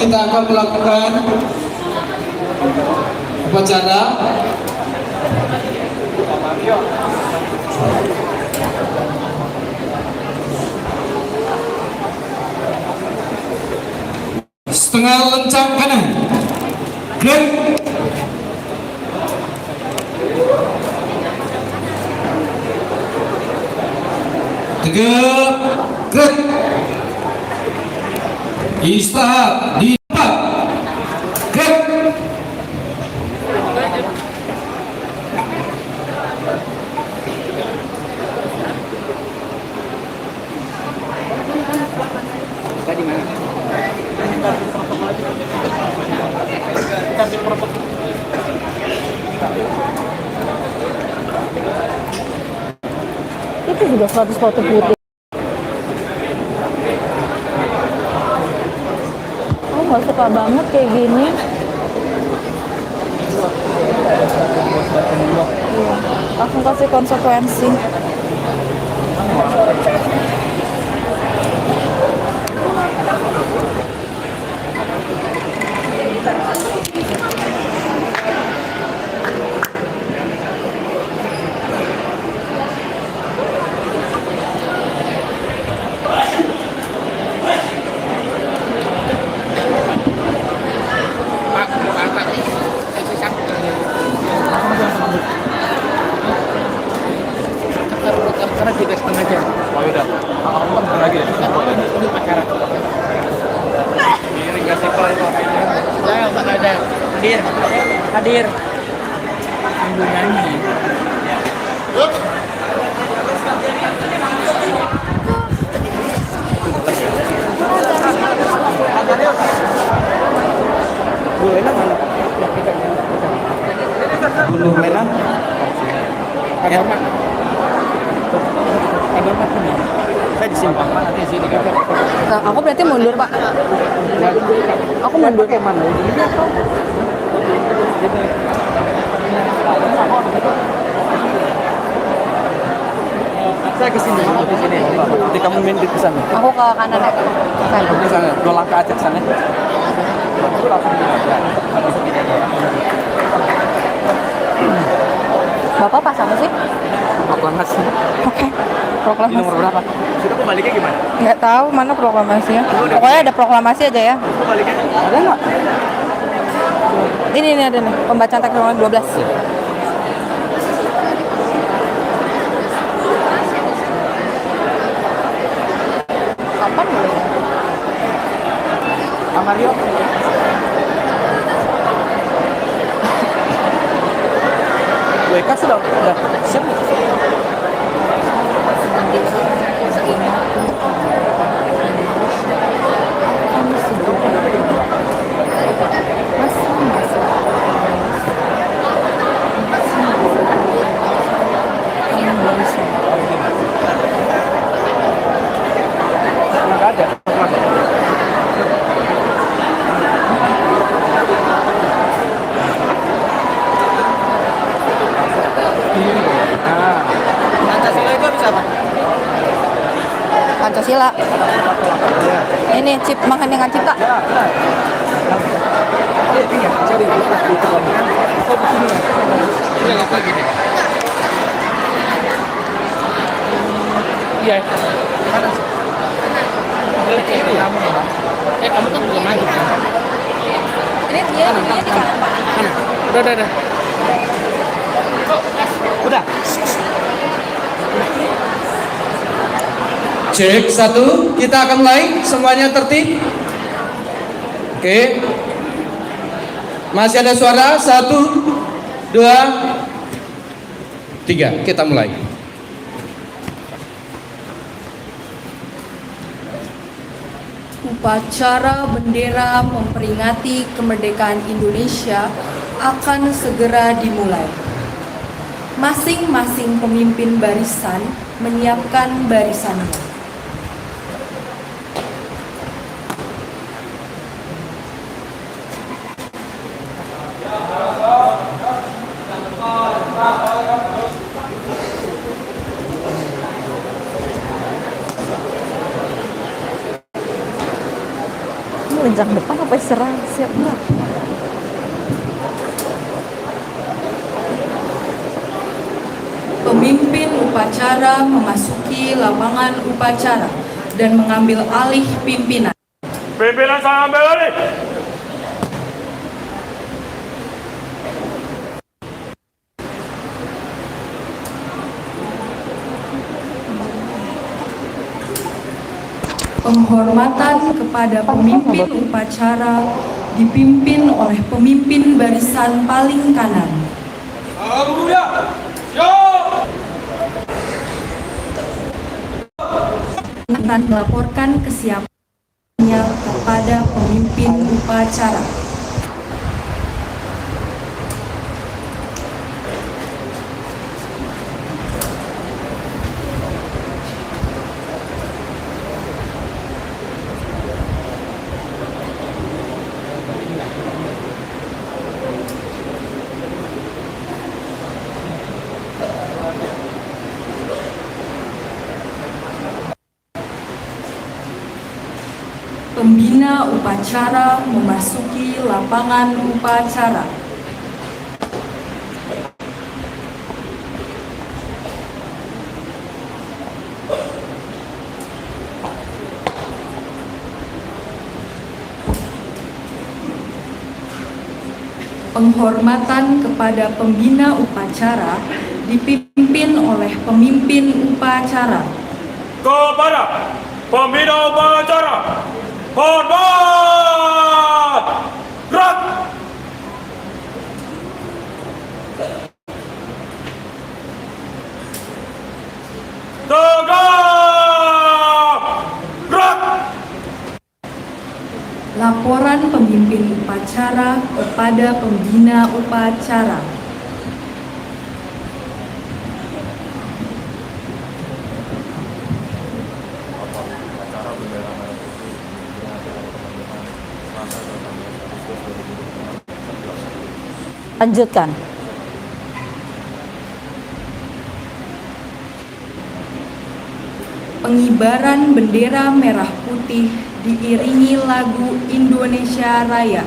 kita akan melakukan upacara setengah lencang kanan. Gerak. Tegak. Gerak. Istirahat di tempat. Gerak. Itu juga 100 foto putih. Oh, nggak suka banget kayak gini. Iya, langsung kasih konsekuensi. Karena kita setengah jam. Oh udah. Aku kan lagi ya. Ini acara. Ini kasih kalau itu. Saya enggak ada. Hadir. Hadir. Sambil nyanyi. Bulena mana? Bulena. Ada apa? Ada apa ini? Saya di sini. Nanti di sini. Nah, aku berarti mundur, Pak. Aku mundur ke mana? Saya ke sini, di sini. Nanti kamu main di sana. aku ke kanan ya. Kanan. Di sana, 2 langkah aja ke sana. Bapak pas apa sih? Proklamasi. Oke. Ini Proklamasi. nomor berapa? Sudah baliknya gimana? Nggak tahu mana proklamasinya. Pokoknya ada proklamasi aja ya. Baliknya ada nggak? Ini ada nih, pembacaan teks proklamasi 12. Kapan mulai? Amario. WK sudah siap. Nggak ada. Pancasila itu bisa apa? Pancasila. Ini cip mengheningkan cipta. Iya. Kamu kan belum maju kan? Ini dia di kanan, Pak. Udah. Udah. Cek 1, kita akan mulai. Semuanya tertib. Oke. Masih ada suara. 1, 2, 3. Kita mulai. Upacara bendera memperingati kemerdekaan Indonesia akan segera dimulai. Masing-masing pemimpin barisan menyiapkan barisannya. Ini lencang depan apa Sampai serang, siap nggak? Pemimpin upacara memasuki lapangan upacara dan mengambil alih pimpinan. Pimpinan saya ambil alih. Penghormatan kepada pemimpin upacara dipimpin oleh pemimpin barisan paling kanan. Salam Buddha. Yo. Dan melaporkan kesiapannya kepada pemimpin upacara. Pembina upacara memasuki lapangan upacara. Penghormatan kepada pembina upacara dipimpin oleh pemimpin upacara. Kepada pembina upacara. Hormat! Gerak! Tegak! Gerak! Laporan pemimpin upacara kepada pembina upacara. Lanjutkan. Pengibaran bendera merah putih diiringi lagu Indonesia Raya.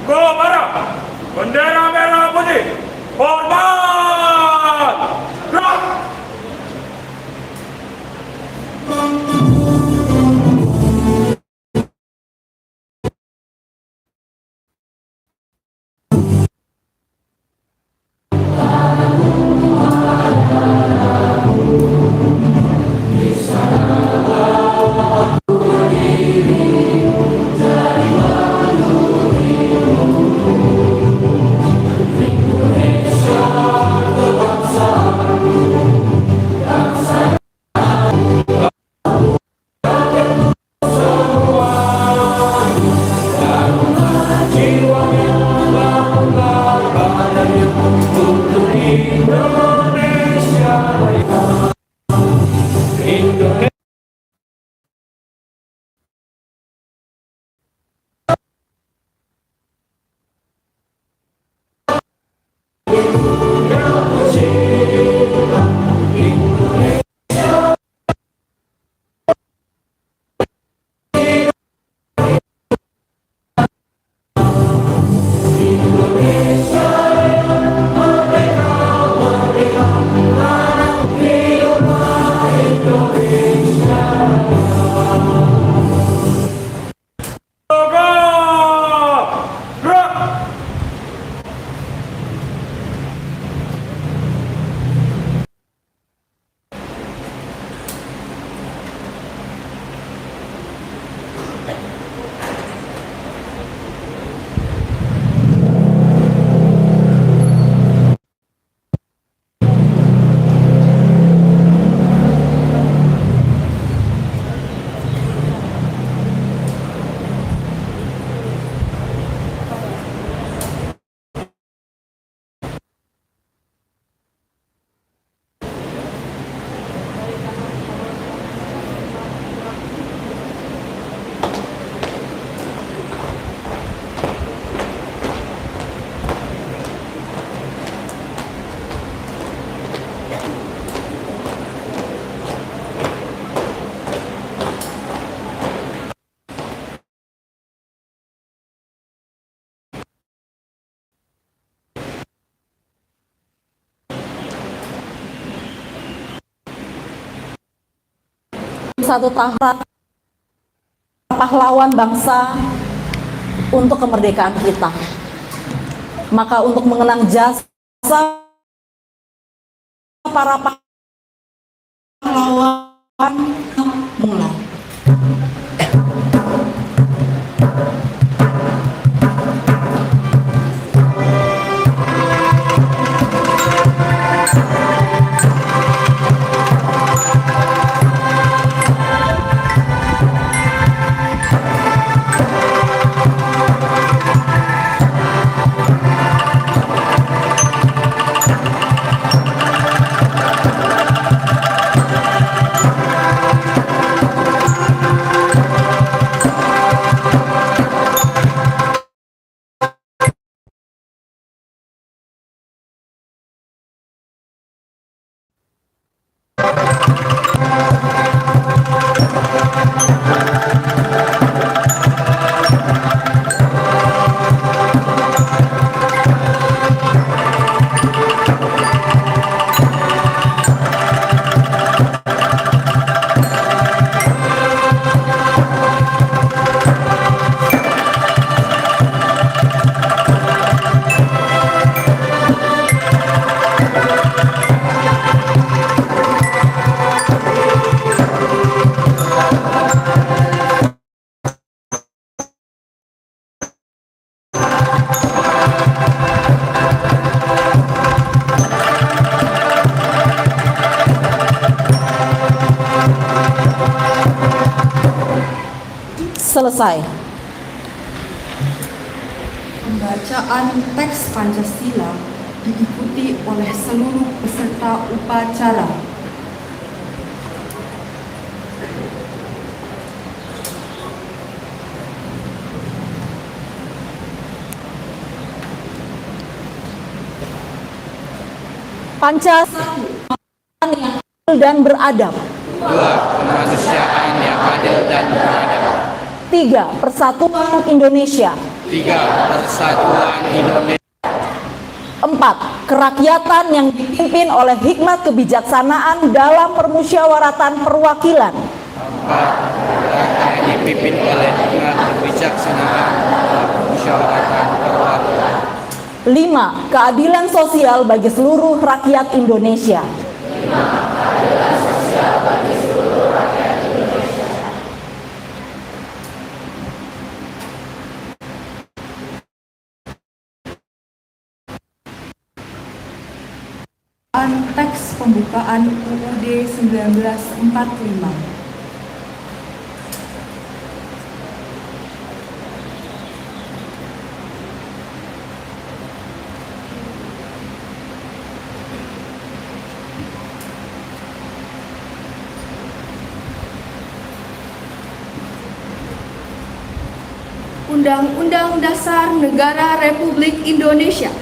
Barat, bendera merah putih, hormat, gerak. Satu tahap pahlawan bangsa untuk kemerdekaan kita. Maka untuk mengenang jasa para pahlawan mulai. Selesai. Pembacaan teks Pancasila diikuti oleh seluruh peserta upacara. Pancasila yang adil dan beradab. 2. Kemanusiaan yang adil dan beradab. 3. Persatuan Indonesia. 3. Persatuan Indonesia. 4. Kerakyatan yang dipimpin oleh hikmat kebijaksanaan dalam permusyawaratan perwakilan. 4. Yang dipimpin oleh hikmat kebijaksanaan dalam permusyawaratan perwakilan. 5. Keadilan sosial bagi seluruh rakyat Indonesia. Teks pembukaan UUD 1945. Undang-Undang Dasar Negara Republik Indonesia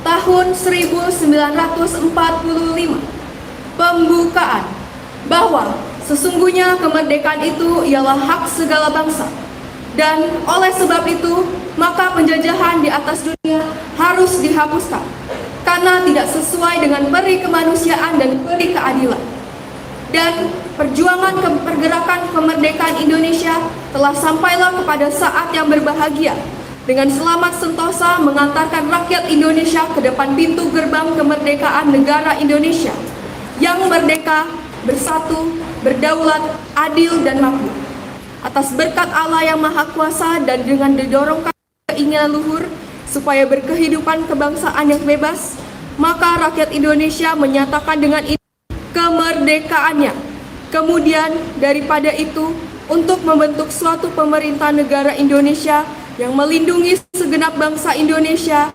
tahun 1945. Pembukaan bahwa sesungguhnya kemerdekaan itu ialah hak segala bangsa, dan oleh sebab itu maka penjajahan di atas dunia harus dihapuskan karena tidak sesuai dengan peri kemanusiaan dan peri keadilan. Dan perjuangan pergerakan kemerdekaan Indonesia telah sampailah kepada saat yang berbahagia dengan selamat sentosa mengantarkan rakyat Indonesia ke depan pintu gerbang kemerdekaan negara Indonesia yang merdeka, bersatu, berdaulat, adil, dan makmur. Atas berkat Allah yang Maha Kuasa dan dengan didorongkan keinginan luhur supaya berkehidupan kebangsaan yang bebas, maka rakyat Indonesia menyatakan dengan ini kemerdekaannya. Kemudian daripada itu, untuk membentuk suatu pemerintah negara Indonesia yang melindungi segenap bangsa Indonesia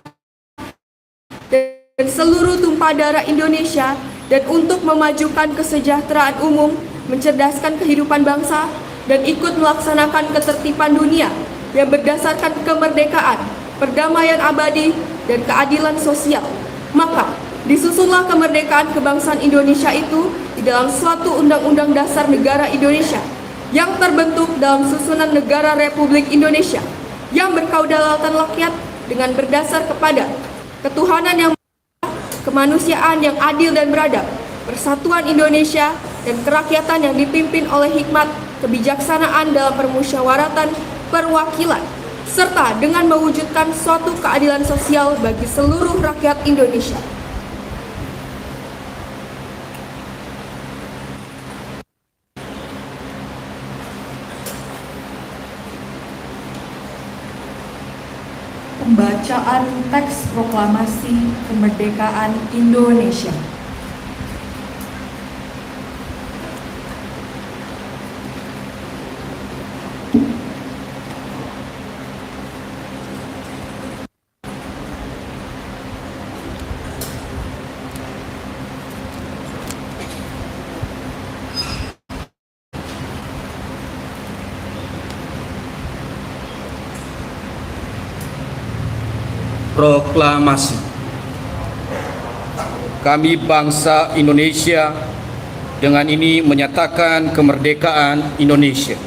dan seluruh tumpah darah Indonesia, dan untuk memajukan kesejahteraan umum, mencerdaskan kehidupan bangsa, dan ikut melaksanakan ketertiban dunia yang berdasarkan kemerdekaan, perdamaian abadi, dan keadilan sosial. Maka disusunlah kemerdekaan kebangsaan Indonesia itu di dalam suatu Undang-Undang Dasar Negara Indonesia yang terbentuk dalam susunan Negara Republik Indonesia yang berkedaulatan rakyat dengan berdasar kepada ketuhanan yang kemanusiaan yang adil dan beradab, persatuan Indonesia, dan kerakyatan yang dipimpin oleh hikmat kebijaksanaan dalam permusyawaratan perwakilan, serta dengan mewujudkan suatu keadilan sosial bagi seluruh rakyat Indonesia. Pembacaan teks proklamasi kemerdekaan Indonesia. Proklamasi. Kami bangsa Indonesia dengan ini menyatakan kemerdekaan Indonesia.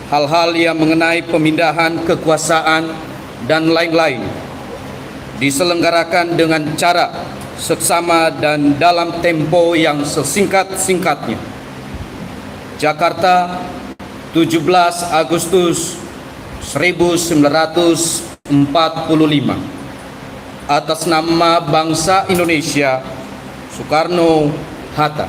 Hal-hal yang mengenai pemindahan kekuasaan dan lain-lain diselenggarakan dengan cara seksama dan dalam tempo yang sesingkat-singkatnya. Jakarta, 17 Agustus 1945. Atas nama bangsa Indonesia, Soekarno-Hatta.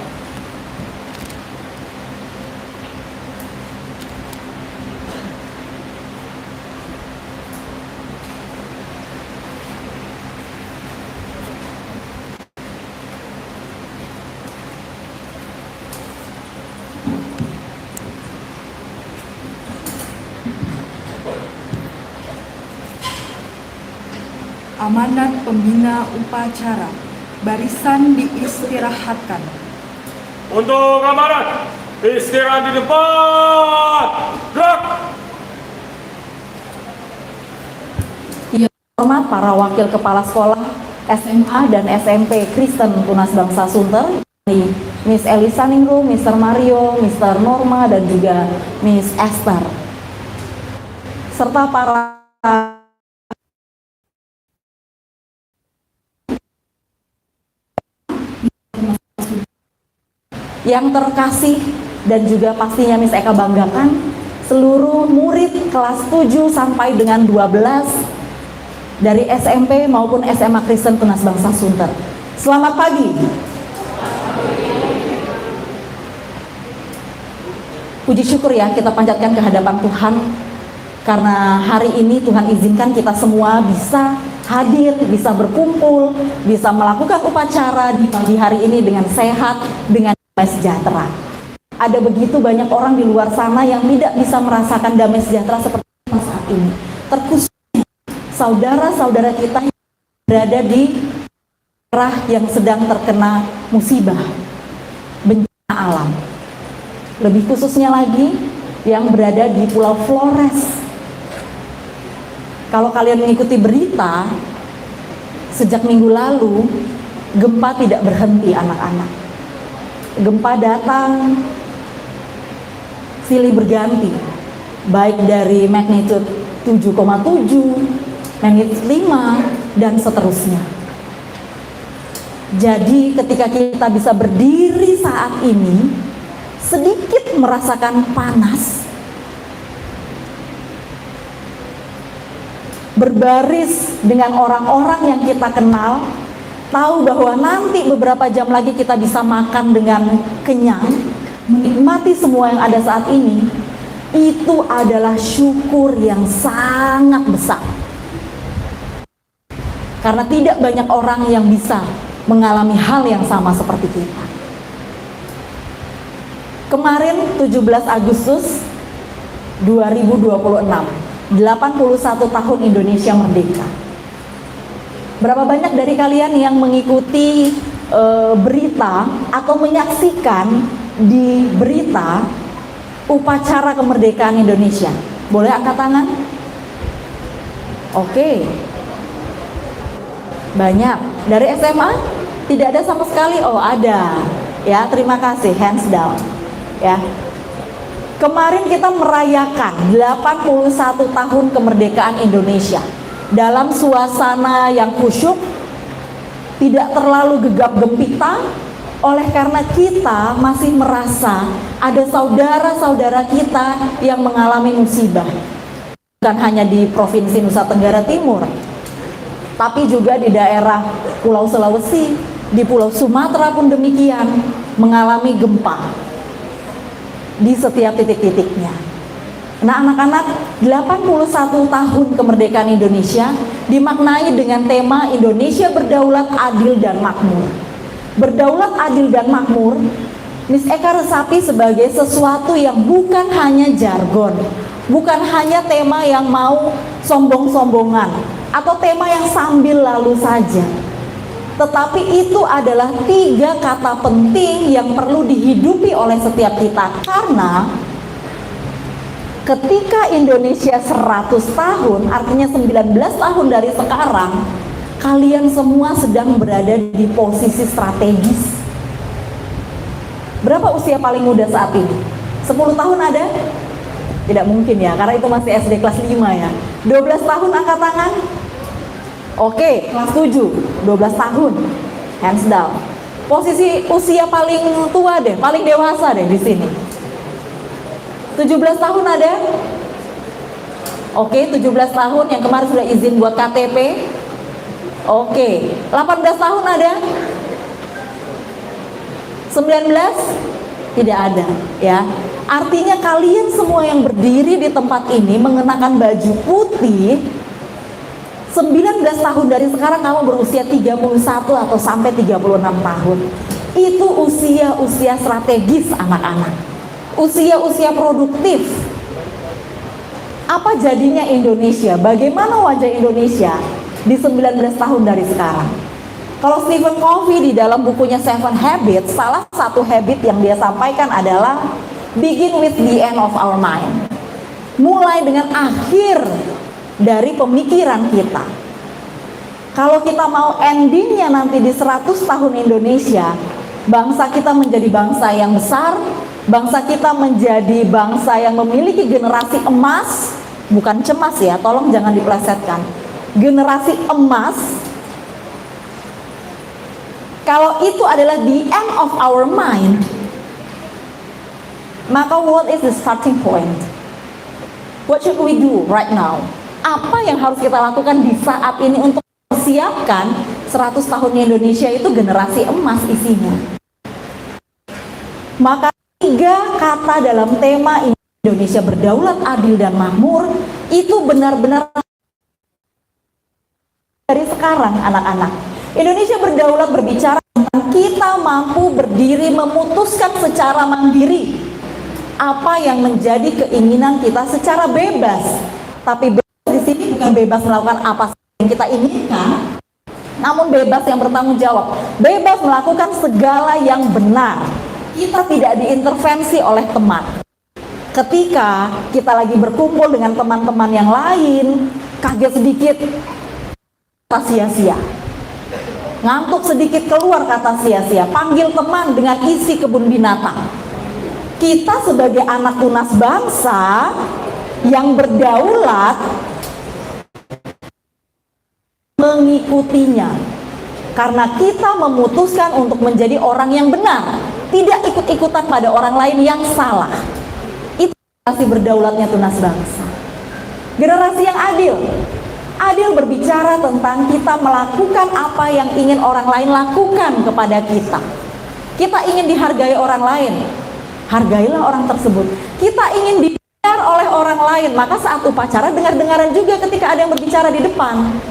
Amanat pembina upacara, barisan diistirahatkan. Untuk amanat, istirahat di depan. Gerak. Yang hormat para wakil kepala sekolah SMA dan SMP Kristen Tunas Bangsa Sunter, Miss Elisa Ningrum, Mr. Mario, Mr. Norma, dan juga Miss Esther, serta para yang terkasih dan juga pastinya Miss Eka banggakan, seluruh murid kelas 7 sampai dengan 12 dari SMP maupun SMA Kristen Tunas Bangsa Sunter. Selamat pagi. Puji syukur ya kita panjatkan ke hadapan Tuhan, karena hari ini Tuhan izinkan kita semua bisa hadir, bisa berkumpul, bisa melakukan upacara di pagi hari ini dengan sehat, dengan damai sejahtera. Ada begitu banyak orang di luar sana yang tidak bisa merasakan damai sejahtera seperti kita saat ini. Terkhususnya saudara-saudara kita yang berada di daerah yang sedang terkena musibah, bencana alam. Lebih khususnya lagi yang berada di Pulau Flores. Kalau kalian mengikuti berita, sejak minggu lalu, gempa tidak berhenti anak-anak. Gempa datang, silih berganti, baik dari magnitude 7,7, magnitude 5, dan seterusnya. Jadi ketika kita bisa berdiri saat ini, sedikit merasakan panas, berbaris dengan orang-orang yang kita kenal, tahu bahwa nanti beberapa jam lagi kita bisa makan dengan kenyang, menikmati semua yang ada saat ini, itu adalah syukur yang sangat besar. Karena tidak banyak orang yang bisa mengalami hal yang sama seperti kita. Kemarin 17 Agustus 2026, 81 tahun Indonesia merdeka. Berapa banyak dari kalian yang mengikuti berita atau menyaksikan di berita upacara kemerdekaan Indonesia? Boleh angkat tangan? Oke. Banyak. Dari SMA? Tidak ada sama sekali? Oh, ada. Ya, terima kasih. Hands down. Ya. Kemarin kita merayakan 81 tahun kemerdekaan Indonesia dalam suasana yang khusyuk, tidak terlalu gegap gempita, oleh karena kita masih merasa ada saudara-saudara kita yang mengalami musibah. Bukan hanya di Provinsi Nusa Tenggara Timur, tapi juga di daerah Pulau Sulawesi, di Pulau Sumatera pun demikian, mengalami gempa di setiap titik-titiknya. Nah anak-anak, 81 tahun kemerdekaan Indonesia dimaknai dengan tema Indonesia berdaulat, adil, dan makmur. Berdaulat, adil, dan makmur, Miss Eka resapi sebagai sesuatu yang bukan hanya jargon, bukan hanya tema yang mau sombong-sombongan, atau tema yang sambil lalu saja. Tetapi itu adalah 3 kata penting yang perlu dihidupi oleh setiap kita. Karena ketika Indonesia 100 tahun, artinya 19 tahun dari sekarang, kalian semua sedang berada di posisi strategis. Berapa usia paling muda saat ini? 10 tahun ada? Tidak mungkin ya, karena itu masih SD kelas 5 ya. 12 tahun angkat tangan? Oke, kelas 7, 12 tahun. Hands down. Posisi usia paling tua deh, paling dewasa deh di sini. 17 tahun ada? Oke, 17 tahun yang kemarin sudah izin buat KTP. Oke, 18 tahun ada? 19? Tidak ada, ya. Artinya kalian semua yang berdiri di tempat ini mengenakan baju putih, 19 tahun dari sekarang kamu berusia 31 atau sampai 36 tahun. Itu usia-usia strategis anak-anak. Usia-usia produktif. Apa jadinya Indonesia? Bagaimana wajah Indonesia di 19 tahun dari sekarang? Kalau Stephen Covey di dalam bukunya Seven Habits, salah satu habit yang dia sampaikan adalah begin with the end of our mind. Mulai dengan akhir dari pemikiran kita. Kalau kita mau endingnya nanti di 100 tahun Indonesia, bangsa kita menjadi bangsa yang besar, bangsa kita menjadi bangsa yang memiliki generasi emas, bukan cemas ya, tolong jangan dipelesetkan. Generasi emas, kalau itu adalah the end of our mind, Maka what is the starting point? What should we do right now? Apa yang harus kita lakukan di saat ini untuk mempersiapkan 100 tahunnya Indonesia itu generasi emas isinya? Maka 3 kata dalam tema Indonesia berdaulat, adil, dan makmur itu benar-benar dari sekarang anak-anak. Indonesia berdaulat berbicara tentang kita mampu berdiri memutuskan secara mandiri apa yang menjadi keinginan kita secara bebas. Tapi bebas di sini bukan bebas melakukan apa yang kita inginkan, namun bebas yang bertanggung jawab, bebas melakukan segala yang benar. Kita tidak diintervensi oleh teman. Ketika kita lagi berkumpul dengan teman-teman yang lain, kaget sedikit, kata sia-sia. Ngantuk sedikit keluar kata sia-sia. Panggil teman dengan isi kebun binatang. Kita sebagai anak tunas bangsa yang berdaulat mengikutinya. Karena kita memutuskan untuk menjadi orang yang benar, tidak ikut-ikutan pada orang lain yang salah. Itu generasi berdaulatnya tunas bangsa. Generasi yang adil. Adil berbicara tentang kita melakukan apa yang ingin orang lain lakukan kepada kita. Kita ingin dihargai orang lain, hargailah orang tersebut. Kita ingin didengar oleh orang lain, maka saat upacara dengar-dengaran juga ketika ada yang berbicara di depan.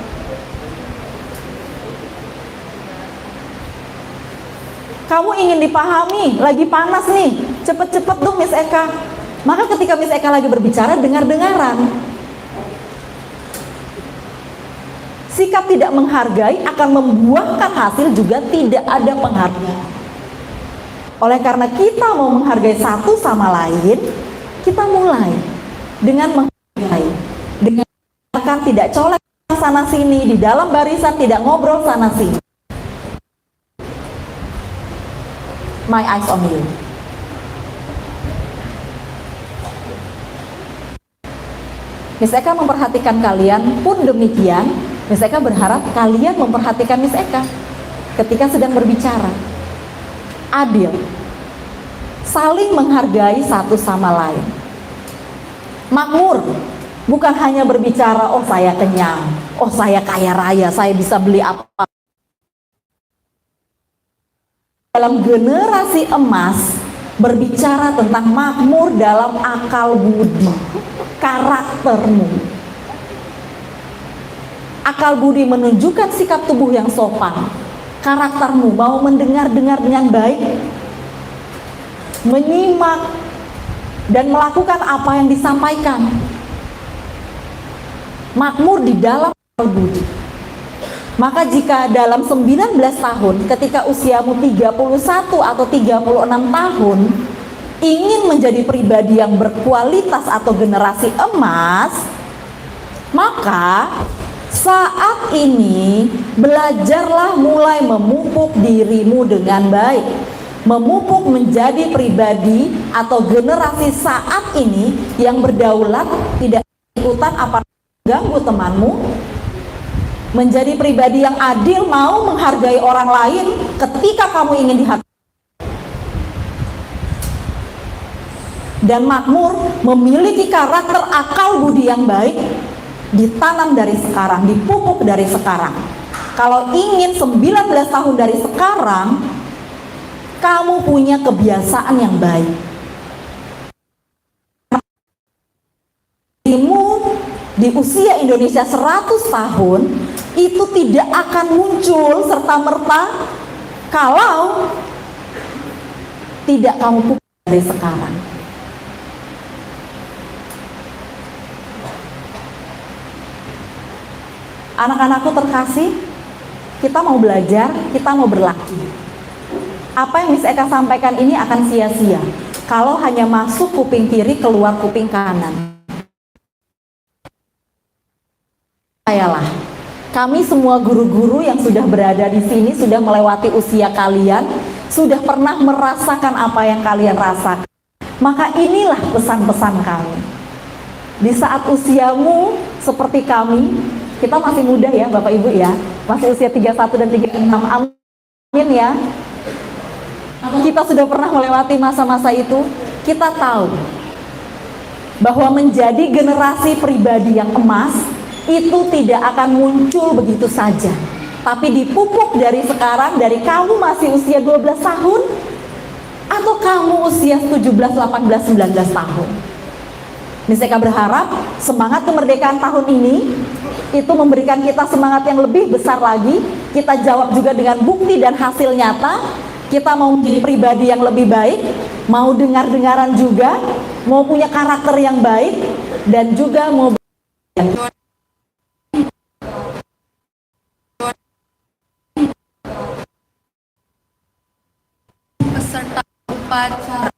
Kamu ingin dipahami, lagi panas nih, cepet-cepet dong Miss Eka. Maka ketika Miss Eka lagi berbicara, dengar-dengaran. Sikap tidak menghargai akan membuahkan hasil juga tidak ada penghargaan. Oleh karena kita mau menghargai satu sama lain, kita mulai dengan menghargai, dengan tidak colek sana sini, di dalam barisan tidak ngobrol sana sini. My eyes on you. Miss Eka memperhatikan kalian pun demikian. Miss Eka berharap kalian memperhatikan Miss Eka ketika sedang berbicara. Adil, saling menghargai satu sama lain. Makmur, bukan hanya berbicara, oh saya kenyang, oh saya kaya raya, saya bisa beli apa. Dalam generasi emas, berbicara tentang makmur dalam akal budi, karaktermu. Akal budi menunjukkan sikap tubuh yang sopan. Karaktermu mau mendengar-dengar dengan baik, menyimak, dan melakukan apa yang disampaikan. Makmur di dalam akal budi. Maka jika dalam 19 tahun, ketika usiamu 31 atau 36 tahun, ingin menjadi pribadi yang berkualitas atau generasi emas, maka saat ini belajarlah mulai memupuk dirimu dengan baik. Memupuk menjadi pribadi atau generasi saat ini yang berdaulat, tidak ikutan apa ganggu temanmu. Menjadi pribadi yang adil, mau menghargai orang lain ketika kamu ingin dihargai. Dan makmur memiliki karakter akal budi yang baik, ditanam dari sekarang, dipupuk dari sekarang. Kalau ingin 19 tahun dari sekarang, kamu punya kebiasaan yang baik. Di usia Indonesia 100 tahun, itu tidak akan muncul serta-merta kalau tidak kamu pupuk dari sekarang. Anak-anakku terkasih, kita mau belajar, kita mau berlatih. Apa yang Miss Eka sampaikan ini akan sia-sia kalau hanya masuk kuping kiri, keluar kuping kanan. Percayalah, kami semua guru-guru yang sudah berada di sini, sudah melewati usia kalian, sudah pernah merasakan apa yang kalian rasakan. Maka inilah pesan-pesan kami. Di saat usiamu seperti kami, kita masih muda ya Bapak Ibu ya, masih usia 31 dan 36, amin ya. Kita sudah pernah melewati masa-masa itu. kita tahu bahwa menjadi generasi pribadi yang emas itu tidak akan muncul begitu saja, tapi dipupuk dari sekarang, dari kamu masih usia 12 tahun atau kamu usia 17, 18, 19 tahun. Niseka berharap semangat kemerdekaan tahun ini itu memberikan kita semangat yang lebih besar lagi. Kita jawab juga dengan bukti dan hasil nyata. Kita mau menjadi pribadi yang lebih baik, mau dengar-dengaran juga, mau punya karakter yang baik, dan juga mau peserta upacara.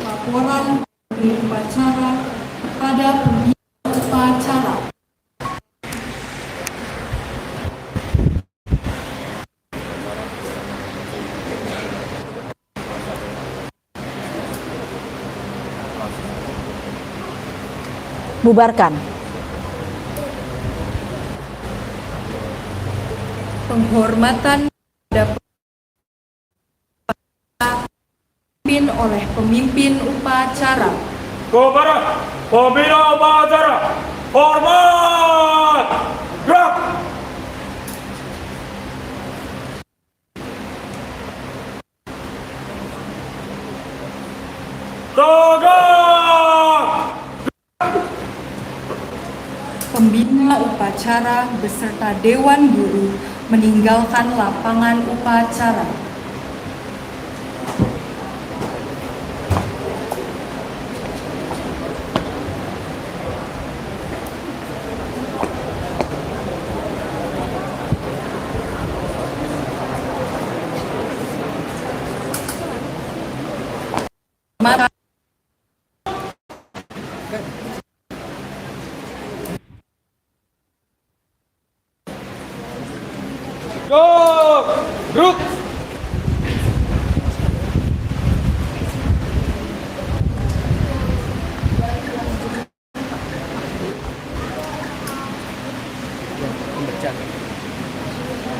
Laporan dari upacara pada pembina upacara. bubarkan. Penghormatan pada pemimpin oleh pemimpin upacara. Kepada pembina upacara, hormat, gerak. Tegak. Pembina upacara beserta Dewan Guru meninggalkan lapangan upacara. Maka Gerak.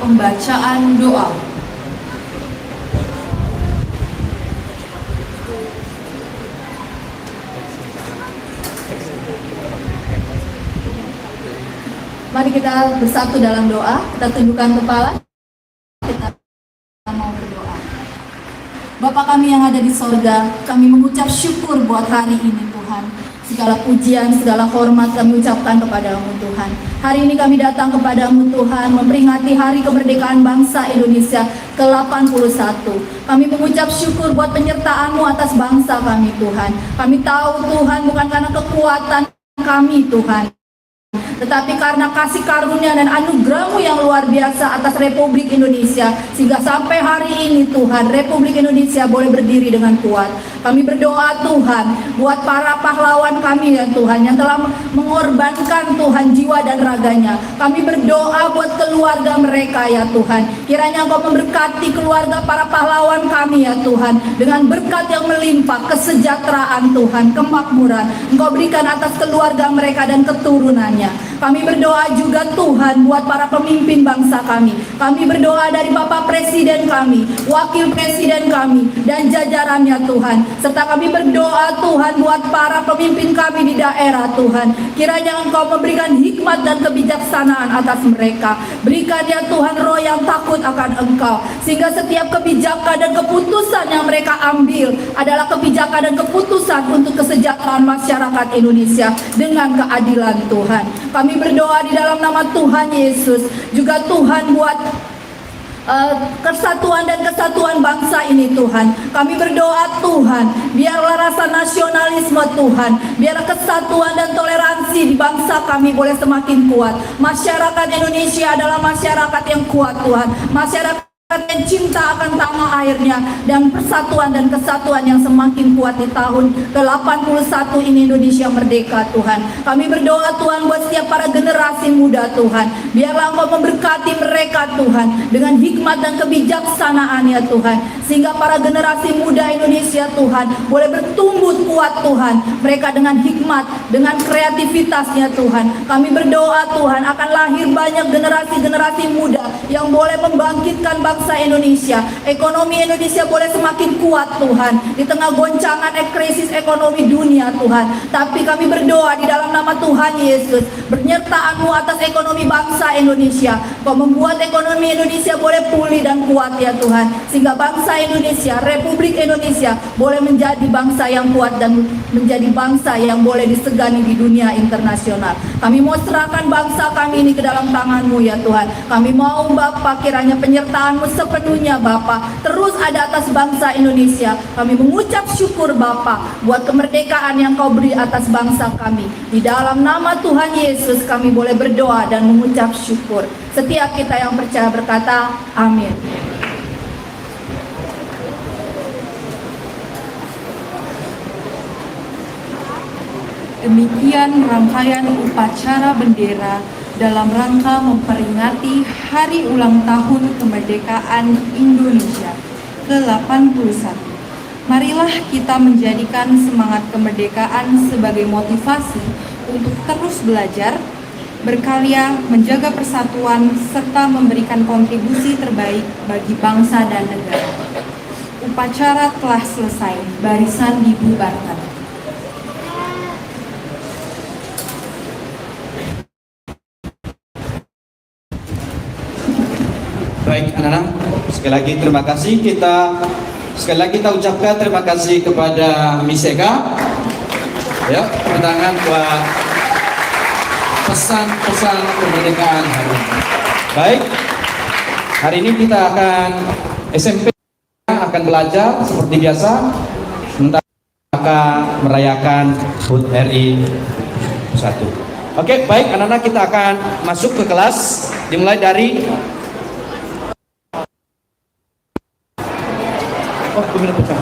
pembacaan doa. Mari kita bersatu dalam doa. Kita tundukkan kepala. Kita mau berdoa. Bapa kami yang ada di sorga, kami mengucap syukur buat hari ini Tuhan. Segala pujian, segala hormat kami ucapkan kepadamu Tuhan. Hari ini kami datang kepadamu Tuhan, memperingati hari kemerdekaan bangsa Indonesia ke-81. Kami mengucap syukur buat penyertaan-Mu atas bangsa kami Tuhan. Kami tahu Tuhan bukan karena kekuatan kami Tuhan, tetapi karena kasih karunia dan anugerah-Mu yang luar biasa atas Republik Indonesia, sehingga sampai hari ini Tuhan, Republik Indonesia boleh berdiri dengan kuat. Kami berdoa Tuhan, buat para pahlawan kami ya Tuhan, yang telah mengorbankan Tuhan jiwa dan raganya. Kami berdoa buat keluarga mereka ya Tuhan. Kiranya Engkau memberkati keluarga para pahlawan kami ya Tuhan, dengan berkat yang melimpah, kesejahteraan Tuhan, kemakmuran Engkau berikan atas keluarga mereka dan keturunannya. Kami berdoa juga Tuhan buat para pemimpin bangsa kami. Kami berdoa dari Bapak Presiden kami, Wakil Presiden kami, dan jajarannya Tuhan. Serta kami berdoa Tuhan buat para pemimpin kami di daerah Tuhan. Kiranya Engkau memberikan hikmat dan kebijaksanaan atas mereka. Berikan ya Tuhan roh yang takut akan Engkau, sehingga setiap kebijakan dan keputusan yang mereka ambil adalah kebijakan dan keputusan untuk kesejahteraan masyarakat Indonesia dengan keadilan Tuhan. Kami berdoa di dalam nama Tuhan Yesus juga Tuhan buat kesatuan dan kesatuan bangsa ini Tuhan. Kami berdoa Tuhan, biarlah rasa nasionalisme Tuhan, biar kesatuan dan toleransi di bangsa kami boleh semakin kuat. Masyarakat Indonesia adalah masyarakat yang kuat Tuhan, masyarakat yang cinta akan tanah airnya, dan persatuan dan kesatuan yang semakin kuat di tahun ke-81 ini Indonesia merdeka Tuhan. Kami berdoa Tuhan buat setiap para generasi muda Tuhan, biarlah Engkau memberkati mereka Tuhan dengan hikmat dan kebijaksanaan ya Tuhan, sehingga para generasi muda Indonesia Tuhan boleh bertumbuh kuat Tuhan, mereka dengan hikmat, dengan kreativitasnya Tuhan. Kami berdoa Tuhan akan lahir banyak generasi-generasi muda yang boleh membangkitkan bangsa Indonesia. Ekonomi Indonesia boleh semakin kuat Tuhan di tengah goncangan krisis ekonomi dunia Tuhan. Tapi kami berdoa di dalam nama Tuhan Yesus, penyertaan-Mu atas ekonomi bangsa Indonesia. Kau membuat ekonomi Indonesia boleh pulih dan kuat ya Tuhan, sehingga bangsa Indonesia, Republik Indonesia boleh menjadi bangsa yang kuat dan menjadi bangsa yang boleh disegani di dunia internasional. Kami mau serahkan bangsa kami ini ke dalam tangan-Mu ya Tuhan. Kami mau Bapa, kiranya penyertaan-Mu sepenuhnya Bapa terus ada atas bangsa Indonesia. Kami mengucap syukur Bapa buat kemerdekaan yang Kau beri atas bangsa kami. Di dalam nama Tuhan Yesus kami boleh berdoa dan mengucap syukur. Setiap kita yang percaya berkata amin. Demikian rangkaian upacara bendera dalam rangka memperingati Hari Ulang Tahun Kemerdekaan Indonesia ke-81. Marilah kita menjadikan semangat kemerdekaan sebagai motivasi untuk terus belajar, berkarya, menjaga persatuan, serta memberikan kontribusi terbaik bagi bangsa dan negara. Upacara telah selesai, barisan dibubarkan. Baik anak-anak, sekali lagi terima kasih. Sekali lagi kita ucapkan terima kasih kepada Miss Eka. Ya, tangan buat pesan-pesan kemerdekaan hari ini. Baik, hari ini kita SMP akan belajar seperti biasa tentang merayakan HUT RI 1. Oke, baik anak-anak, kita akan masuk ke kelas dimulai dari peminat pecah.